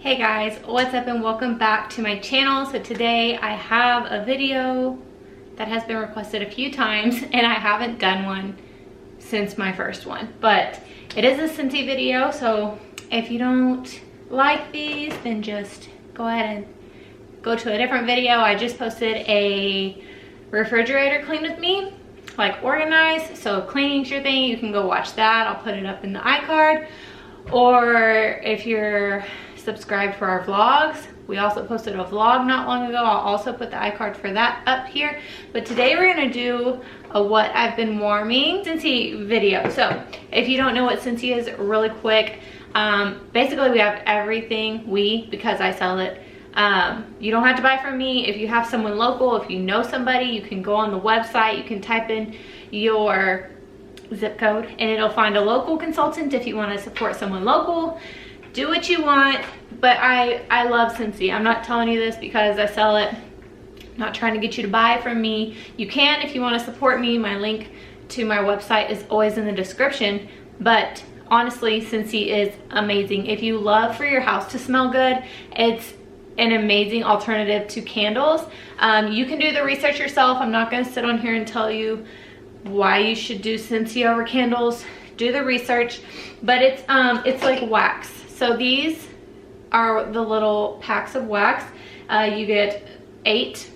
Hey guys, what's up and welcome back to my channel. So today I have a video that has been requested a few times and I haven't done one since my first one, but it is a Scentsy video, so if you don't like these then just go ahead and go to a different video. I just posted a refrigerator clean with me, like organized, so cleaning's your thing, you can go watch that. I'll put it up in the iCard, or if you're subscribed for our vlogs, we also posted a vlog not long ago. I'll also put the iCard for that up here. But today we're gonna do a what I've been warming Scentsy video. So if you don't know what Scentsy is, really quick, basically we have everything, because I sell it. You don't have to buy from me. If you have someone local, if you know somebody, you can go on the website, you can type in your zip code and it'll find a local consultant. If you want to support someone local, do what you want. But I love Scentsy. I'm not telling you this because I sell it. I'm not trying to get you to buy from me. You can if you want to support me. My link to my website is always in the description. But honestly, Scentsy is amazing. If you love for your house to smell good, it's an amazing alternative to candles. You can do the research yourself. I'm not going to sit on here and tell you why you should do Scentsy over candles. Do the research. But it's like wax. So these are the little packs of wax. You get 8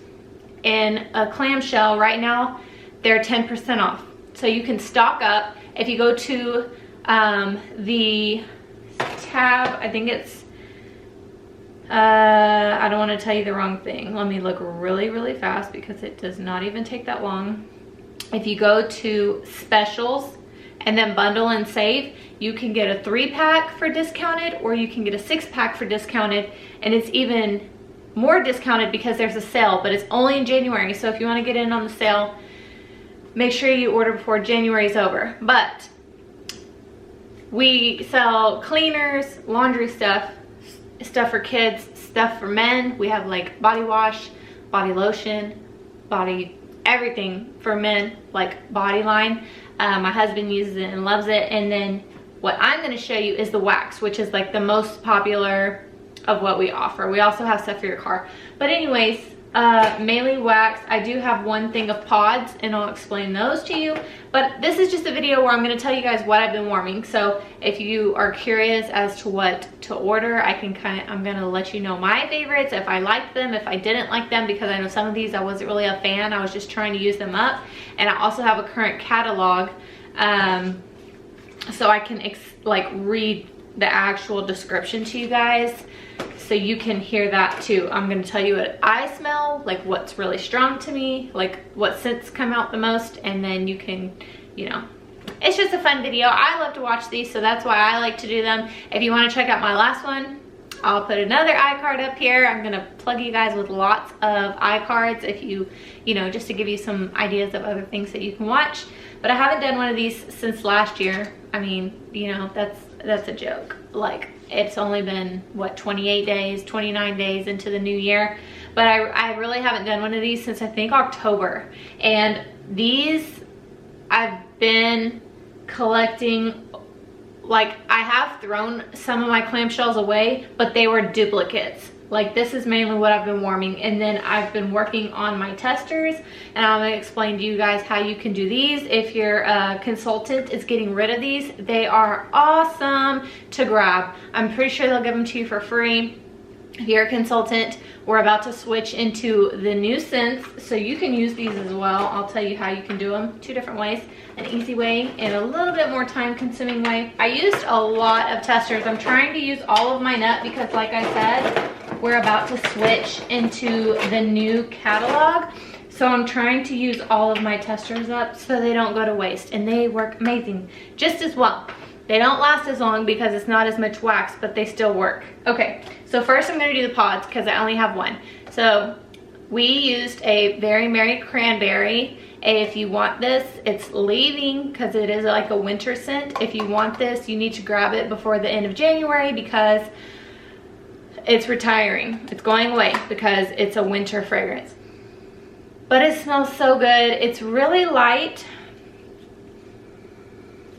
in a clamshell. Right now they're 10% off, so you can stock up. If you go to the tab, I think it's I don't want to tell you the wrong thing. Let me look really fast because it does not even take that long. If you go to specials and then bundle and save, you can get a 3-pack for discounted, or you can get a 6-pack for discounted, and it's even more discounted because there's a sale, but it's only in January. So if you want to get in on the sale, make sure you order before January's over. But we sell cleaners, laundry stuff for kids, stuff for men. We have like body wash, body lotion, body everything for men, like body line. My husband uses it and loves it. And then what I'm going to show you is the wax, which is like the most popular of what we offer. We also have stuff for your car. But anyways, mainly wax. I do have one thing of pods and I'll explain those to you. But this is just a video where I'm going to tell you guys what I've been warming. So if you are curious as to what to order, I'm going to let you know my favorites, if I liked them, if I didn't like them, because I know some of these I wasn't really a fan. I was just trying to use them up. And I also have a current catalog, so I can read the actual description to you guys, so you can hear that too. I'm going to tell you what I smell, like what's really strong to me, like what scents come out the most, and then you can, you know, it's just a fun video. I love to watch these, so that's why I like to do them. If you want to check out my last one, I'll put another iCard up here. I'm going to plug you guys with lots of iCards if you know, just to give you some ideas of other things that you can watch. But I haven't done one of these since last year. I mean, you know, that's a joke. Like, it's only been, what, 28 days, 29 days into the new year. But I really haven't done one of these since I think October. And these, I've been collecting. Like, I have thrown some of my clamshells away, but they were duplicates. Like, this is mainly what I've been warming. And then I've been working on my testers, and I'm going to explain to you guys how you can do these. If your consultant is getting rid of these, they are awesome to grab. I'm pretty sure they'll give them to you for free. If you're a consultant, we're about to switch into the new scents, so you can use these as well. I'll tell you how you can do them 2 different ways: an easy way and a little bit more time consuming way. I used a lot of testers. I'm trying to use all of mine up because, like I said, we're about to switch into the new catalog. So I'm trying to use all of my testers up so they don't go to waste, and they work amazing just as well. They don't last as long because it's not as much wax, but they still work. Okay, so first I'm going to do the pods because I only have one. So we used a Very Merry Cranberry. If you want this, it's leaving because it is like a winter scent. If you want this, you need to grab it before the end of January because it's retiring. It's going away because it's a winter fragrance. But it smells so good. It's really light.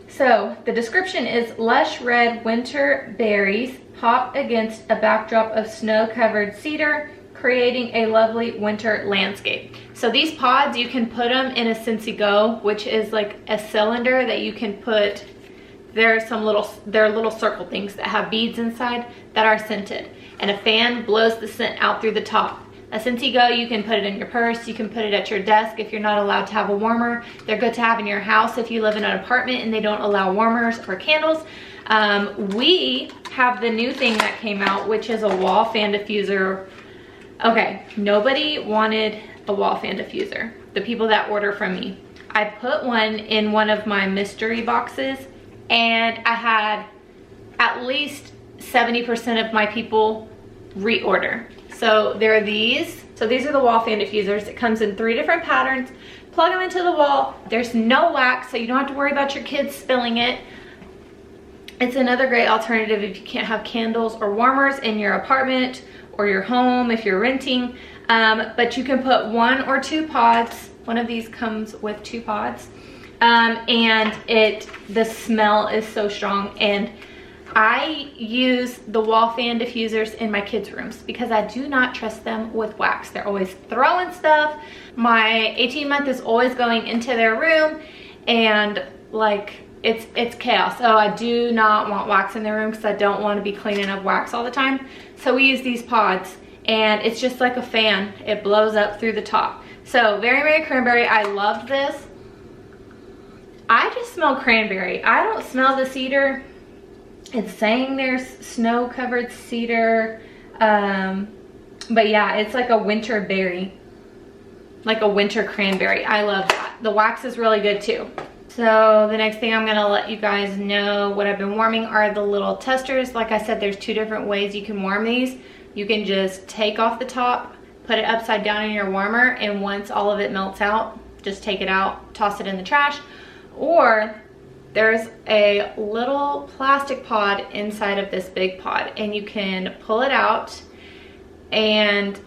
So the description is lush red winter berries, pop against a backdrop of snow-covered cedar, creating a lovely winter landscape. So these pods, you can put them in a Scentsy Go, which is like a cylinder that you can put. There are little circle things that have beads inside that are scented, and a fan blows the scent out through the top. A Scentsy Go, you can put it in your purse, you can put it at your desk if you're not allowed to have a warmer. They're good to have in your house if you live in an apartment and they don't allow warmers or candles. We have the new thing that came out, which is a wall fan diffuser. Okay, nobody wanted a wall fan diffuser, the people that order from me. I put one in one of my mystery boxes, and I had at least 70% of my people reorder. So there are these. So these are the wall fan diffusers. It comes in 3 different patterns. Plug them into the wall. There's no wax, so you don't have to worry about your kids spilling it. It's another great alternative if you can't have candles or warmers in your apartment or your home if you're renting. But you can put 1 or 2 pods. One of these comes with 2 pods. And the smell is so strong. And I use the wall fan diffusers in my kids' rooms because I do not trust them with wax. They're always throwing stuff. My 18-month is always going into their room, and like it's chaos. So I do not want wax in their room because I don't want to be cleaning up wax all the time. So we use these pods, and it's just like a fan. It blows up through the top. So Very Merry Cranberry, I love this. I just smell cranberry. I don't smell the cedar. It's saying there's snow-covered cedar, but yeah, it's like a winter berry, like a winter cranberry. I love that. The wax is really good too. So the next thing I'm gonna let you guys know what I've been warming are the little testers. Like I said, there's 2 different ways you can warm these. You can just take off the top, put it upside down in your warmer, and once all of it melts out, just take it out, toss it in the trash. Or there's a little plastic pod inside of this big pod, and you can pull it out, and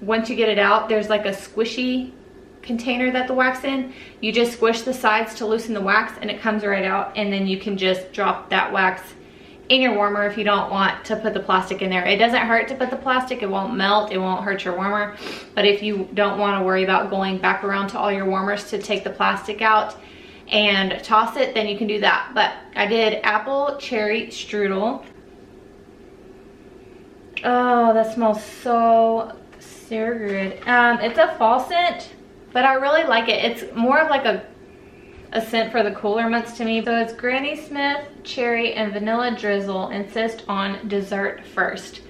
once you get it out, there's like a squishy container that the wax in. You just squish the sides to loosen the wax, and it comes right out, and then you can just drop that wax in your warmer if you don't want to put the plastic in there. It doesn't hurt to put the plastic. It won't melt. It won't hurt your warmer. But if you don't want to worry about going back around to all your warmers to take the plastic out and toss it, then you can do that. But I did apple cherry strudel. Oh, that smells so good. It's a fall scent, but I really like it. It's more of like a scent for the cooler months to me. So it's Granny Smith, cherry, and vanilla drizzle. Insist on dessert first.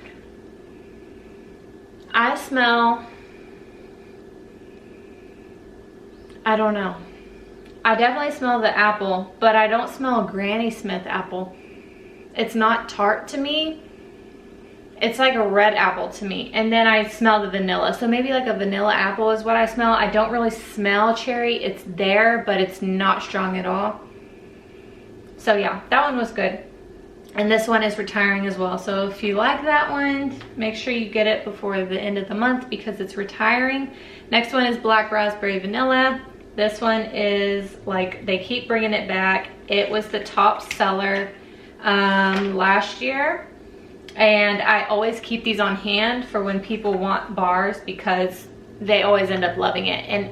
I smell, I don't know. I definitely smell the apple, but I don't smell Granny Smith apple. It's not tart to me. It's like a red apple to me. And then I smell the vanilla. So maybe like a vanilla apple is what I smell. I don't really smell cherry. It's there, but it's not strong at all. So yeah, that one was good. And this one is retiring as well. So if you like that one, make sure you get it before the end of the month because it's retiring. Next one is Black Raspberry Vanilla. This one is like, they keep bringing it back. It was the top seller last year. And I always keep these on hand for when people want bars because they always end up loving it. And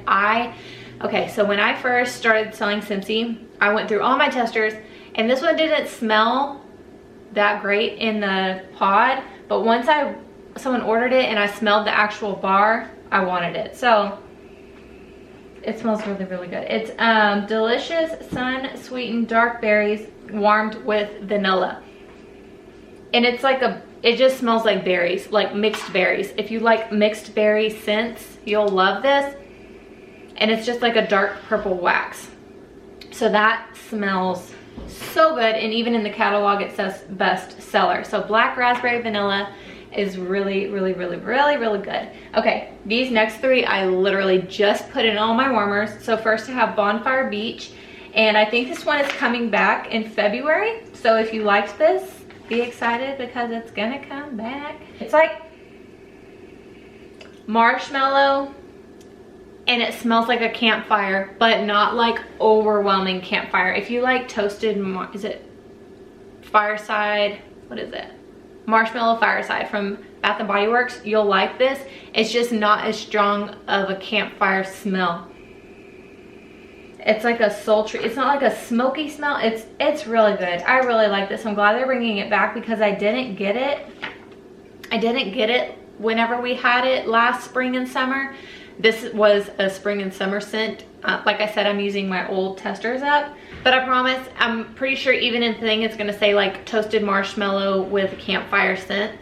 okay, so when I first started selling Scentsy, I went through all my testers, and this one didn't smell that great in the pod, but once someone ordered it and I smelled the actual bar, I wanted it. So it smells really, really good. It's delicious sun-sweetened dark berries warmed with vanilla. And it's like it just smells like berries, like mixed berries. If you like mixed berry scents, you'll love this. And it's just like a dark purple wax. So that smells so good. And even in the catalog, it says best seller. So Black Raspberry Vanilla is really, really, really, really, really good. Okay, these next 3, I literally just put in all my warmers. So first I have Bonfire Beach. And I think this one is coming back in February. So if you liked this, be excited because it's gonna come back. It's like marshmallow, and it smells like a campfire, but not like overwhelming campfire. If you like toasted, is it fireside? What is it? Marshmallow Fireside from Bath and Body Works. You'll like this. It's just not as strong of a campfire smell. It's like a sultry, it's not like a smoky smell. It's really good. I really like this. I'm glad they're bringing it back because I didn't get it. I didn't get it whenever we had it last spring and summer. This was a spring and summer scent. Like I said, I'm using my old testers up, but I promise, I'm pretty sure even in the thing it's gonna say like toasted marshmallow with campfire scent.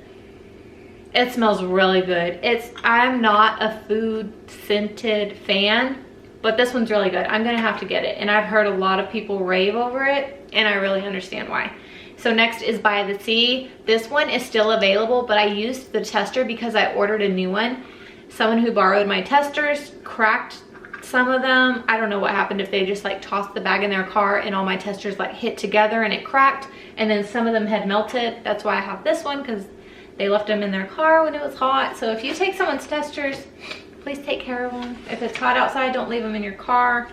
It smells really good. I'm not a food scented fan, but this one's really good. I'm gonna have to get it, and I've heard a lot of people rave over it, and I really understand why. So next is By the Sea. This one is still available, but I used the tester because I ordered a new one. Someone who borrowed my testers cracked some of them. I don't know what happened, if they just like tossed the bag in their car and all my testers like hit together and it cracked, and then some of them had melted. That's why I have this one, because they left them in their car when it was hot. So if you take someone's testers, please take care of them. If it's hot outside, don't leave them in your car.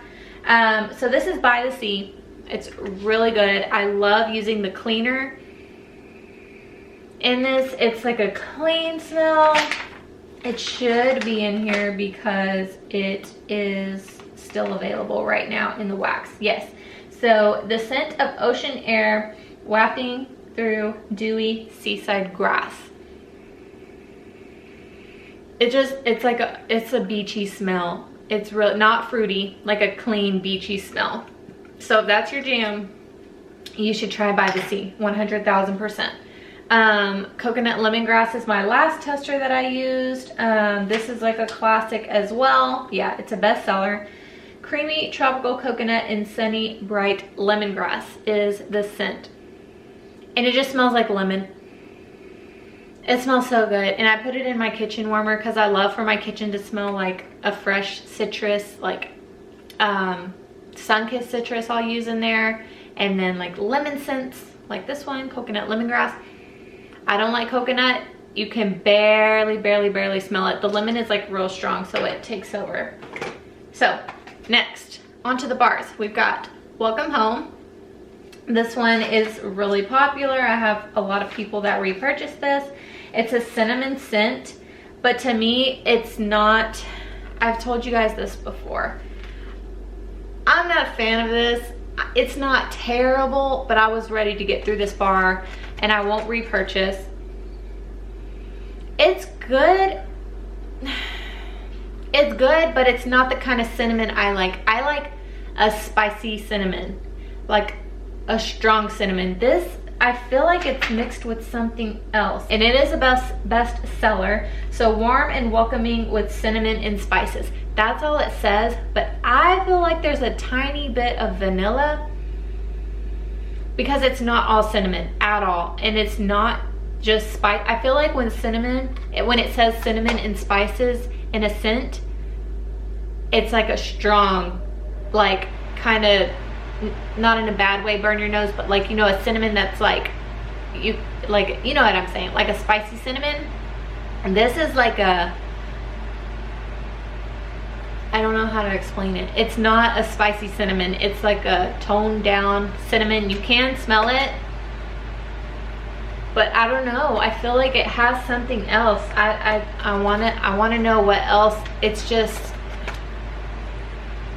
So this is By the Sea. It's really good. I love using the cleaner in this. It's like a clean smell. It should be in here because it is still available right now in the wax. Yes. So the scent of ocean air wafting through dewy seaside grass. It's a beachy smell. It's really not fruity, like a clean beachy smell. So if that's your jam, you should try By the Sea, 100,000%. Coconut lemongrass is my last tester that I used. This is like a classic as well. Yeah, it's a bestseller. Creamy tropical coconut and sunny bright lemongrass is the scent. And it just smells like lemon. It smells so good. And I put it in my kitchen warmer because I love for my kitchen to smell like a fresh citrus, like sun-kissed citrus I'll use in there. And then like lemon scents, like this one, coconut lemongrass. I don't like coconut. You can barely smell it. The lemon is like real strong, so it takes over. So next, onto the bars. We've got Welcome Home. This one is really popular. I have a lot of people that repurchase this. It's a cinnamon scent, but to me, it's not, I've told you guys this before. I'm not a fan of this. It's not terrible, but I was ready to get through this bar and I won't repurchase. It's good. It's good, but it's not the kind of cinnamon I like. I like a spicy cinnamon, like a strong cinnamon. This, I feel like it's mixed with something else, and it is a best seller. So warm and welcoming with cinnamon and spices. That's all it says, but I feel like there's a tiny bit of vanilla because it's not all cinnamon at all, and it's not just spice. I feel like when it says cinnamon and spices in a scent, it's like a strong, like kind of, not in a bad way, burn your nose, but like, you know, a cinnamon that's like, you know what I'm saying, like a spicy cinnamon. And this is like a, I don't know how to explain it. It's not a spicy cinnamon. It's like a toned down cinnamon. You can smell it, but I don't know. I feel like it has something else. I wanna know what else. It's just,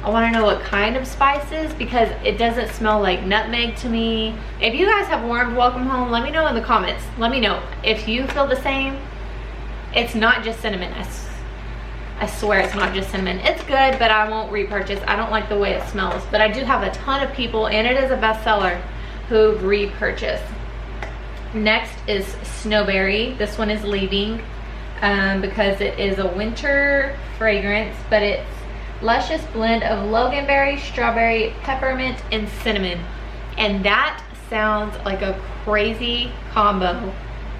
I want to know what kind of spices, because it doesn't smell like nutmeg to me. If you guys have warmed Welcome Home, let me know in the comments. Let me know if you feel the same. It's not just cinnamon. I swear it's not just cinnamon. It's good, but I won't repurchase. I don't like the way it smells, but I do have a ton of people, and it is a bestseller, who've repurchased. Next is Snowberry. This one is leaving because it is a winter fragrance, but it's luscious blend of loganberry, strawberry, peppermint, and cinnamon. And that sounds like a crazy combo,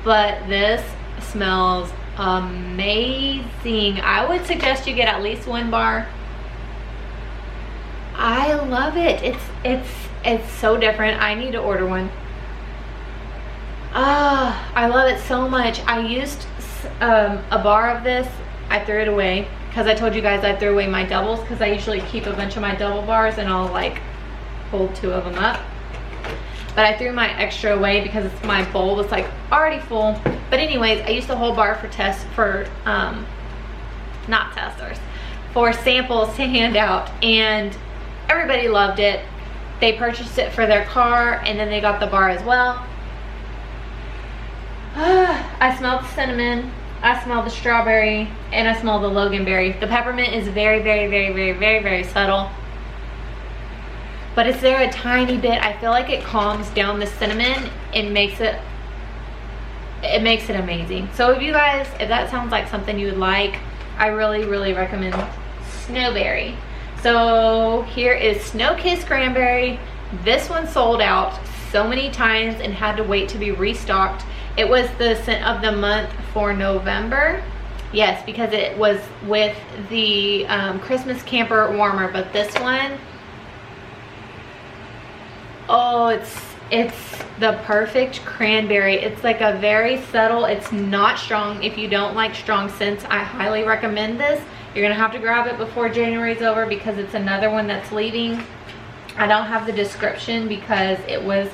but this smells amazing. I would suggest you get at least one bar. I love it. It's so different. I need to order one. I love it so much. I used a bar of this. I threw it away because I told you guys I threw away my doubles, because I usually keep a bunch of my double bars and I'll like hold 2 of them up. but I threw my extra away because my bowl was like already full. But anyways, I used the whole bar for not testers, for samples to hand out, and everybody loved it. They purchased it for their car, and then they got the bar as well. I smelled the cinnamon, I smelled the strawberry, and I smelled the loganberry. The peppermint is very, very, very, very, very, very subtle, but it's there a tiny bit. I feel like it calms down the cinnamon and makes it amazing. So if you guys, if that sounds like something you would like, I really, really recommend Snowberry. So here is Snow Kiss Cranberry. This one sold out so many times and had to wait to be restocked. It was the scent of the month for November. Yes, because it was with the Christmas camper warmer, but this one, oh, it's the perfect cranberry. It's like a very subtle, it's not strong. If you don't like strong scents, I highly recommend this. You're gonna have to grab it before January's over because it's another one that's leaving. I don't have the description because it was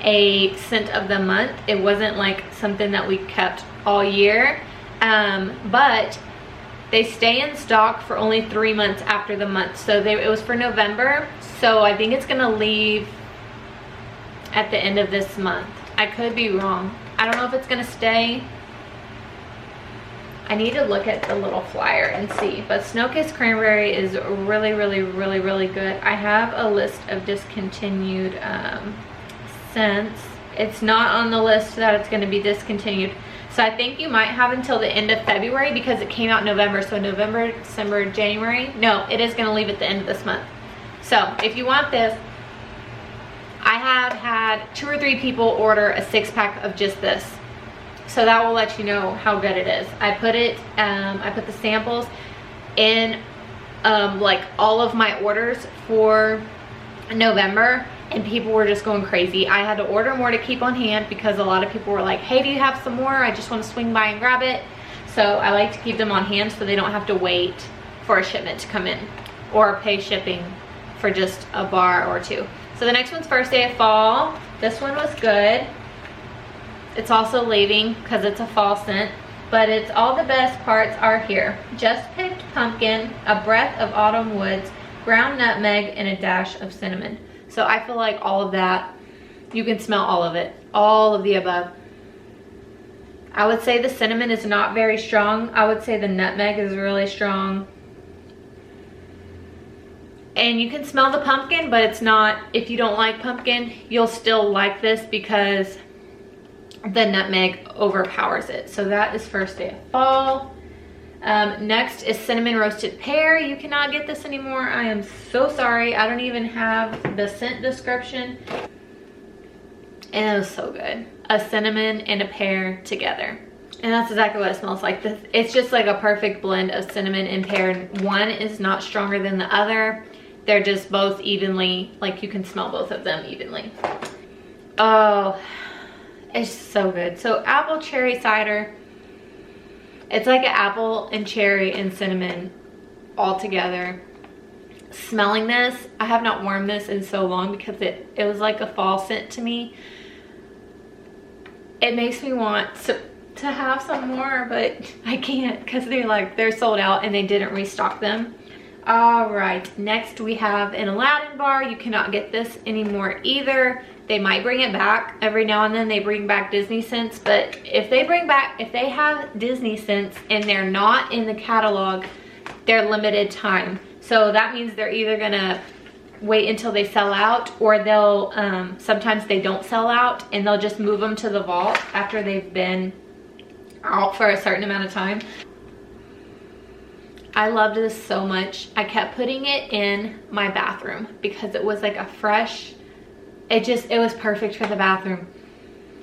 a scent of the month. It wasn't like something that we kept all year, but they stay in stock for only 3 months after the month. So it was for November, so I think it's gonna leave at the end of this month. I could be wrong. I don't know if it's gonna stay. I need to look at the little flyer and see, but Snow Kiss Cranberry is really, really, really, really good. I have a list of discontinued scents. It's not on the list that it's gonna be discontinued. So I think you might have until the end of February because it came out in November. So November, December, January. No, it is gonna leave at the end of this month. So if you want this, I have had 2 or 3 people order a 6-pack of just this. So that will let you know how good it is. I put the samples in like all of my orders for November, and people were just going crazy. I had to order more to keep on hand because a lot of people were like, hey, do you have some more? I just want to swing by and grab it. So I like to keep them on hand so they don't have to wait for a shipment to come in or pay shipping for just a bar or 2. So the next one's First Day of Fall. This one was good. It's also leaving because it's a fall scent, but it's all the best parts are here. Just picked pumpkin, a breath of autumn woods, ground nutmeg, and a dash of cinnamon. So I feel like all of that, you can smell all of it, all of the above. I would say the cinnamon is not very strong. I would say the nutmeg is really strong. And you can smell the pumpkin, but it's not, if you don't like pumpkin, you'll still like this because the nutmeg overpowers it. So that is First Day of Fall. Next is Cinnamon Roasted Pear. You cannot get this anymore. I am so sorry. I don't even have the scent description. And it was so good. A cinnamon and a pear together. And that's exactly what it smells like. It's just like a perfect blend of cinnamon and pear. One is not stronger than the other. They're just both evenly, like you can smell both of them evenly. Oh, it's so good. So apple cherry cider. It's like an apple and cherry and cinnamon all together. Smelling this, I have not warmed this in so long because it was like a fall scent to me. It makes me want to have some more, but I can't because they're sold out and they didn't restock them. All right, next we have an Aladdin bar. You cannot get this anymore either. They might bring it back. Every now and then they bring back Disney scents, but if they have Disney scents and they're not in the catalog, they're limited time. So that means they're either gonna wait until they sell out, or they'll, sometimes they don't sell out and they'll just move them to the vault after they've been out for a certain amount of time. I loved this so much. I kept putting it in my bathroom because it was like a fresh, it was perfect for the bathroom.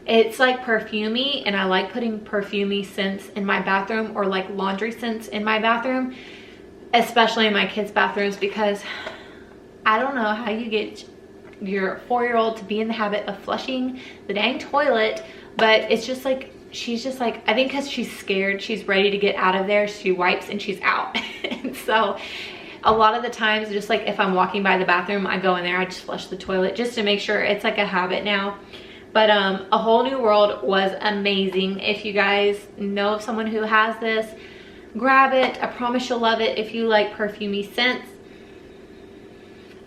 It's like perfumey, and I like putting perfumey scents in my bathroom, or like laundry scents in my bathroom, especially in my kids' bathrooms, because I don't know how you get your 4-year-old to be in the habit of flushing the dang toilet, but it's just like, she's just like, I think because she's scared, she's ready to get out of there, she wipes and she's out. And so A lot of the times, just like if I'm walking by the bathroom, I go in there, I just flush the toilet just to make sure. It's like a habit now. But A Whole New World was amazing. If you guys know of someone who has this, grab it. I promise you'll love it if you like perfumey scents.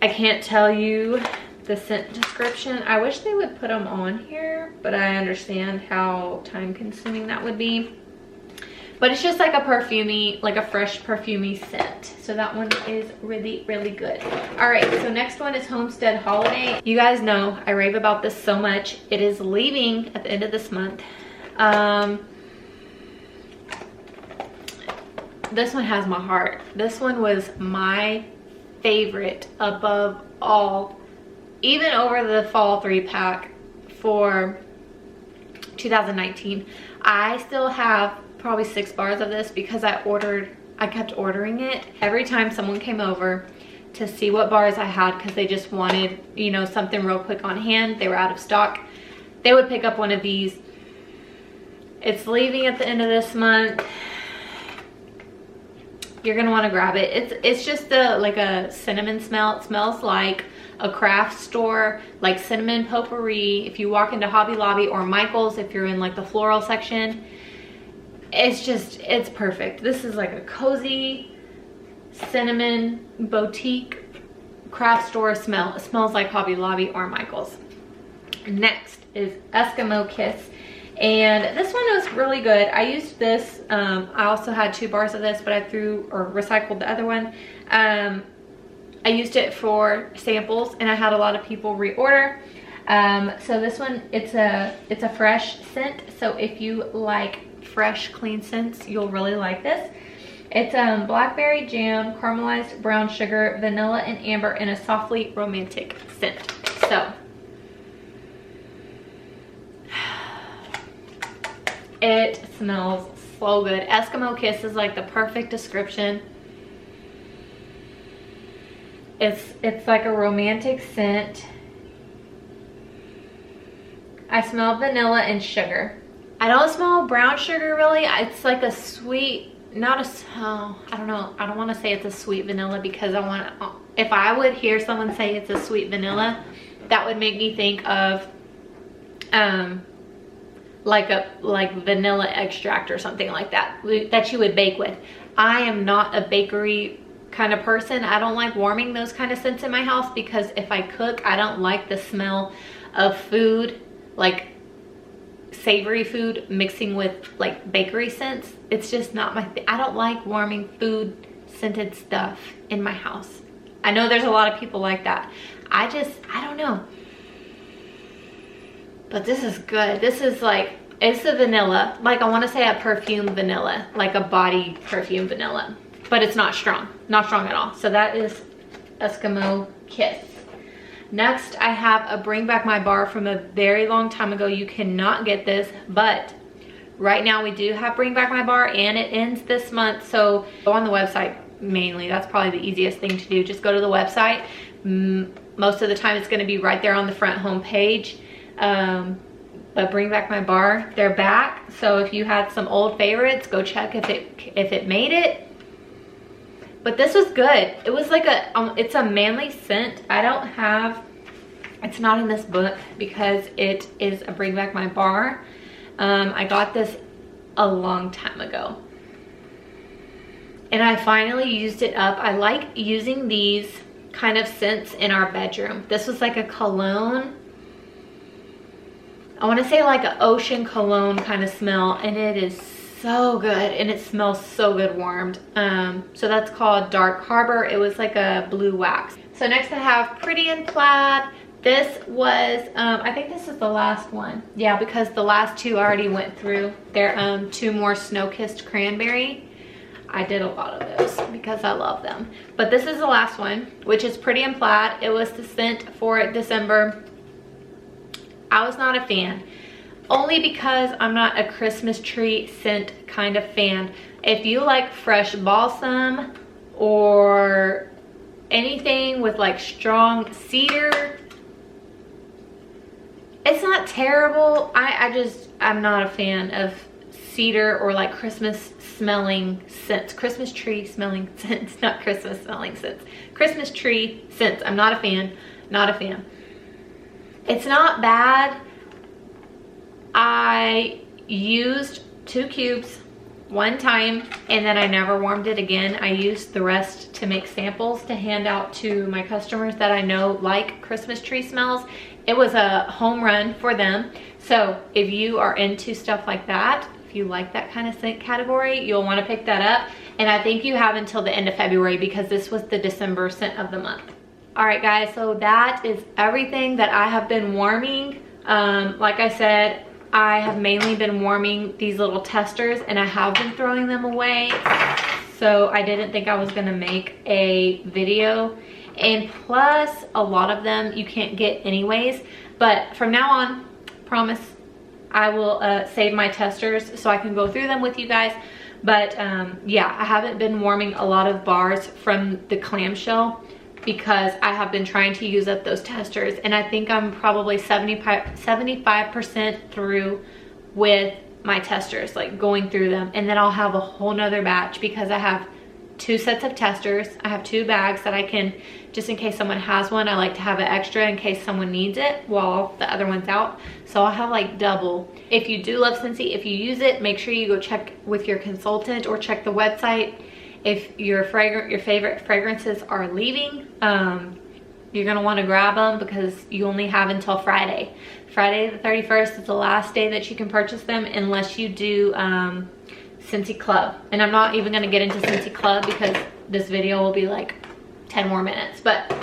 I can't tell you the scent description. I wish they would put them on here, but I understand how time consuming that would be. But it's just like a perfumey, like a fresh perfumey scent. So that one is really, really good. All right, so next one is Homestead Holiday. You guys know I rave about this so much. It is leaving at the end of this month. This one has my heart. This one was my favorite above all, even over the fall 3-pack for 2019. I still have probably 6 bars of this because I kept ordering it every time someone came over to see what bars I had, because they just wanted, you know, something real quick on hand. They were out of stock. They would pick up one of these. It's leaving at the end of this month. You're gonna want to grab it. It's just like a cinnamon smell. It smells like a craft store, like cinnamon potpourri. If you walk into Hobby Lobby or Michael's, if you're in like the floral section, it's perfect. This is like a cozy cinnamon boutique craft store smell. It smells like Hobby Lobby or Michael's. Next is Eskimo Kiss. And this one was really good. I used this. I also had 2 bars of this, but I threw or recycled the other one. I used it for samples, and I had a lot of people reorder. So this one, it's a fresh scent. So if you like fresh, clean scents, you'll really like this. It's blackberry jam, caramelized brown sugar, vanilla, and amber in a softly romantic scent. So it smells so good. Eskimo Kiss is like the perfect description. It's like a romantic scent. I smell vanilla and sugar. I don't smell brown sugar really. It's like a sweet, I don't know. I don't want to say it's a sweet vanilla because if I would hear someone say it's a sweet vanilla, that would make me think of like vanilla extract or something like that you would bake with. I am not a bakery kind of person. I don't like warming those kind of scents in my house because if I cook, I don't like the smell of food, like savory food mixing with like bakery scents. It's just not my thing. I don't like warming food scented stuff in my house. I know there's a lot of people like that. I don't know. But this is good. This is like, it's the vanilla. Like I want to say a perfume vanilla, like a body perfume vanilla, but it's not strong. Not strong at all. So that is Eskimo Kiss. Next, I have a Bring Back My Bar from a very long time ago. You cannot get this, but right now we do have Bring Back My Bar and it ends this month. So go on the website mainly. That's probably the easiest thing to do. Just go to the website. Most of the time it's going to be right there on the front home page. But Bring Back My Bar, they're back. So if you had some old favorites, go check if it made it. But this was good. It was like it's a manly scent. It's not in this book because it is a Bring Back My Bar. I got this a long time ago. And I finally used it up. I like using these kind of scents in our bedroom. This was like a cologne. I want to say like an ocean cologne kind of smell, and it is so good, and it smells so good warmed. So that's called Dark Harbor. It was like a blue wax. So next I have Pretty in Plaid. This was I think this is the last one. Yeah, because the last 2 I already went through. They're 2 more Snow-Kissed Cranberry. I did a lot of those because I love them. But this is the last one, which is Pretty in Plaid. It was the scent for December. I was not a fan. Only because I'm not a Christmas tree scent kind of fan. If you like fresh balsam or anything with like strong cedar, it's not terrible. I'm not a fan of cedar or like Christmas smelling scents, Christmas tree smelling scents, not Christmas smelling scents, Christmas tree scents. I'm not a fan, not a fan. It's not bad. I used 2 cubes one time and then I never warmed it again. I used the rest to make samples to hand out to my customers that I know like Christmas tree smells. It was a home run for them. So if you are into stuff like that, if you like that kind of scent category, you'll want to pick that up. And I think you have until the end of February because this was the December scent of the month. All right guys, so that is everything that I have been warming. Like I said, I have mainly been warming these little testers and I have been throwing them away. So I didn't think I was gonna make a video. And plus, a lot of them you can't get anyways. But from now on, promise, I will save my testers so I can go through them with you guys. But yeah, I haven't been warming a lot of bars from the clamshell because I have been trying to use up those testers. And I think I'm probably 75% through with my testers, like going through them. And then I'll have a whole nother batch because I have 2 sets of testers. I have 2 bags that I can, just in case someone has one, I like to have it extra in case someone needs it while the other one's out. So I'll have like double. If you do love Scentsy, if you use it, make sure you go check with your consultant or check the website. If your favorite fragrances are leaving, you're gonna wanna grab them because you only have until Friday. Friday the 31st is the last day that you can purchase them unless you do Scentsy Club. And I'm not even gonna get into Scentsy Club because this video will be like 10 more minutes. But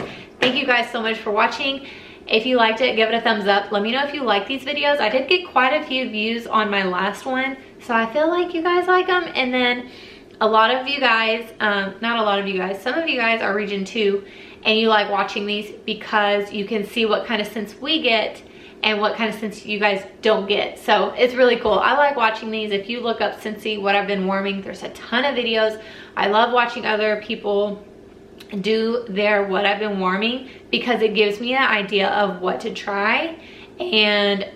thank you guys so much for watching. If you liked it, give it a thumbs up. Let me know if you like these videos. I did get quite a few views on my last one, so I feel like you guys like them. And then a lot of you guys, not a lot of you guys, some of you guys are region 2 and you like watching these because you can see what kind of scents we get and what kind of scents you guys don't get. So it's really cool. I like watching these. If you look up Scentsy, what I've been warming, there's a ton of videos. I love watching other people do their what I've been warming because it gives me an idea of what to try and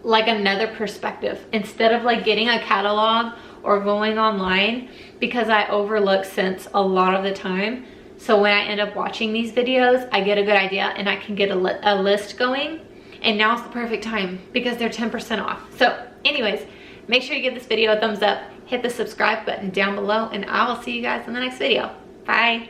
like another perspective instead of like getting a catalog or going online, because I overlook scents a lot of the time. So when I end up watching these videos, I get a good idea and I can get a list going. And now's the perfect time because they're 10% off. So anyways, make sure you give this video a thumbs up, hit the subscribe button down below, and I will see you guys in the next video. Bye.